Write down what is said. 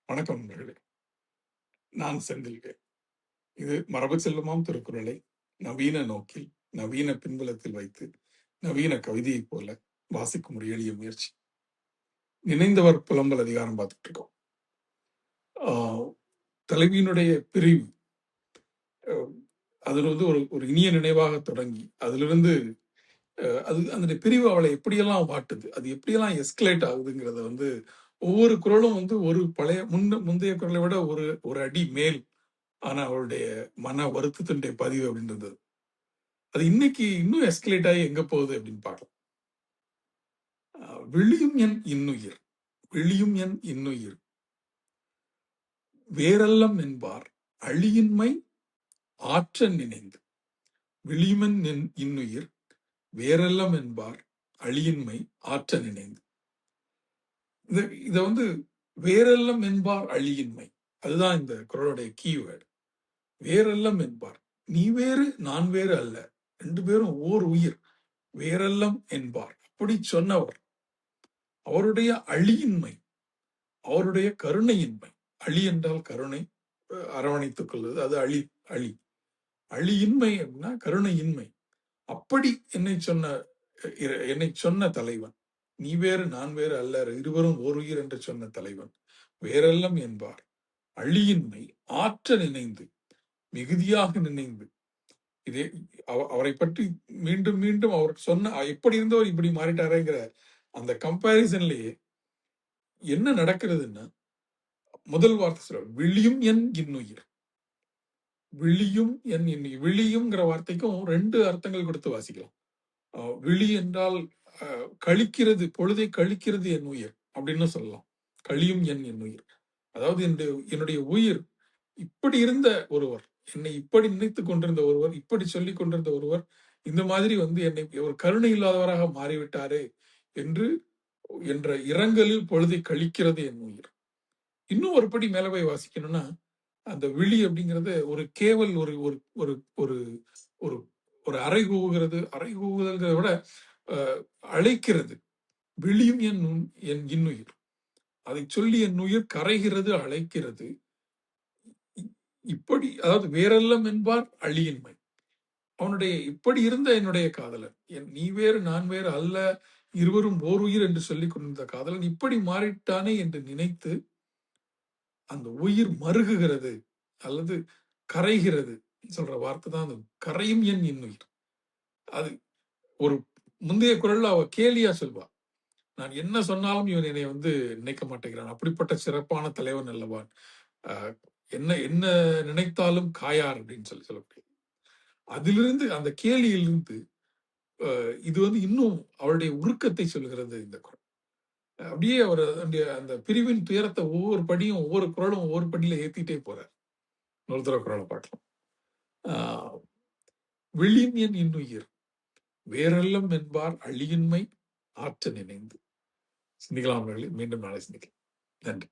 வணக்கம் நண்பர்களே. நான் செந்தில்வேல். இது மரபு செல்வமாம் திருக்குறளை நவீன நோக்கில், நவீன பின்புலத்தில் வைத்து, நவீன கவிதையைப் போல வாசிக்கும் ஒரு எளிய முயற்சி. நினைந்தவர் புலம்பல் அதிகாரம் பார்த்துட்டு இருக்கோம். தலைவியினுடைய பிரிவு, அதுல வந்து ஒரு ஒரு இனிய நினைவாக தொடங்கி, அதிலிருந்து அது அந்த பிரிவு அவளை எப்படியெல்லாம் வாட்டுது, அது எப்படியெல்லாம் எஸ்கலேட் ஆகுதுங்கிறத வந்து ஒவ்வொரு குறளும் வந்து ஒரு பழைய முந்தைய குறளை விட ஒரு ஒரு அடி மேல் ஆனா அவளுடைய மன வருத்தத்தினுடைய பதிவு அப்படின்றது அது இன்னைக்கு இன்னும் எஸ்கலேட் ஆகி எங்க போகுது அப்படின்னு பார்க்கலாம். விழியும் என் இன்னுயிர், விழியும் என் இன்னுயிர் வேறெல்லம் என்பார் அழியின்மை ஆற்ற நினைந்து. விழியுமன் என் இன்னுயிர் வேறெல்லம் என்பார் அழியின்மை ஆற்ற நினைந்து. இத வந்து வேறெல்லம் என்பார் அழியின்மை, அதுதான் இந்த குறளுடைய கீவேர்டு. வேறெல்லம் என்பார், நீ வேறு நான் வேறு அல்ல, ரெண்டு பேரும் ஓர் உயிர், வேறெல்லம் என்பார். அப்படி சொன்னவர் அவருடைய அழியின்மை, அவருடைய கருணையின்மை. அழி என்றால் கருணை, அரவணைத்துக் கொள்வது, அது அழி. அழி அழியின்மை அப்படின்னா கருணையின்மை. அப்படி என்னை சொன்ன தலைவன், நீ வேறு நான் வேறு அல்ல, இருவரும் ஓர் உயிர் என்று சொன்ன தலைவன் வேறெல்லம் என்பார் அழியின்மை ஆற்ற நினைந்து, மிகுதியாக நினைந்து. இதே அவரை பற்றி மீண்டும் மீண்டும் அவர் சொன்ன, எப்படி இருந்தவர் இப்படி மாறிட்டாருங்கிற அந்த கம்பேரிசன்லயே என்ன நடக்கிறதுன்னா, முதல் வார்த்தை சொல்ற விழியும் என் இன்னுயிர். விழியும் என் இன்னுயிர். விழியும்ங்கிற வார்த்தைக்கும் ரெண்டு அர்த்தங்கள் கொடுத்து வாசிக்கலாம். விழி என்றால் கழிக்கிறது, பொழுதை கழிக்கிறது என் உயிர் அப்படின்னு சொல்லலாம். கழியும் என் இன்னுயிர், அதாவது என்னுடைய உயிர் இப்படி இருந்த ஒருவர், என்னை இப்படி நினைத்துக் கொண்டிருந்த ஒருவர், இப்படி சொல்லிக் கொண்டிருந்த ஒருவர் இந்த மாதிரி வந்து என்னை ஒரு கருணை இல்லாதவராக மாறிவிட்டாரே என்ற இரங்கலில் பொழுதை கழிக்கிறது என் உயிர். இன்னும் ஒரு படி மேல போய் வாசிக்கணும்னா, அந்த விழி அப்படிங்கறது ஒரு கேவல், ஒரு ஒரு ஒரு ஒரு ஒரு ஒரு அறை கூவுதல்கிறத விட அழைக்கிறது. விழியும் என் இன்னுயிர், அதை சொல்லி என் உயிர் கரைகிறது, அழைக்கிறது. இப்படி, அதாவது வேறெல்லம் என்பார் அழியின்மை. அவனுடைய இப்படி இருந்த என்னுடைய காதலன், நீ வேறு நான் வேறு அல்ல, இருவரும் ஓர் உயிர் என்று சொல்லிக் கொண்டிருந்த காதலன் இப்படி மாறிட்டானே என்று நினைத்து அந்த உயிர் மருகுகிறது அல்லது கரைகிறது சொல்ற வார்த்தை தான் அந்த கரையும் என் இன்னுயிர். அது ஒரு முந்தைய குரல்ல அவ கேலியா சொல்வா, நான் என்ன சொன்னாலும் இவன் என்னை வந்து நினைக்க மாட்டேங்கிறான், அப்படிப்பட்ட சிறப்பான தலைவன் அல்லவான், என்ன என்ன நினைத்தாலும் காயார் அப்படின்னு சொல்லக்கூடிய அதிலிருந்து, அந்த கேலியிலிருந்து இது வந்து இன்னும் அவருடைய உருக்கத்தை சொல்கிறது இந்த குரல். அப்படியே அவர் அந்த பிரிவின் துயரத்தை ஒவ்வொரு படியும், ஒவ்வொரு குரலும் ஒவ்வொரு படியில ஏத்திட்டே போறார். ஒரு தடவை குரலை பார்க்கலாம். விழியும் என் இன்னுயிர் வேறெல்லம் என்பார் அழியின்மை ஆற்ற நினைந்து. சிந்திக்கலாம் அவர்களே, மீண்டும் நாளை சிந்திக்கலாம். நன்றி.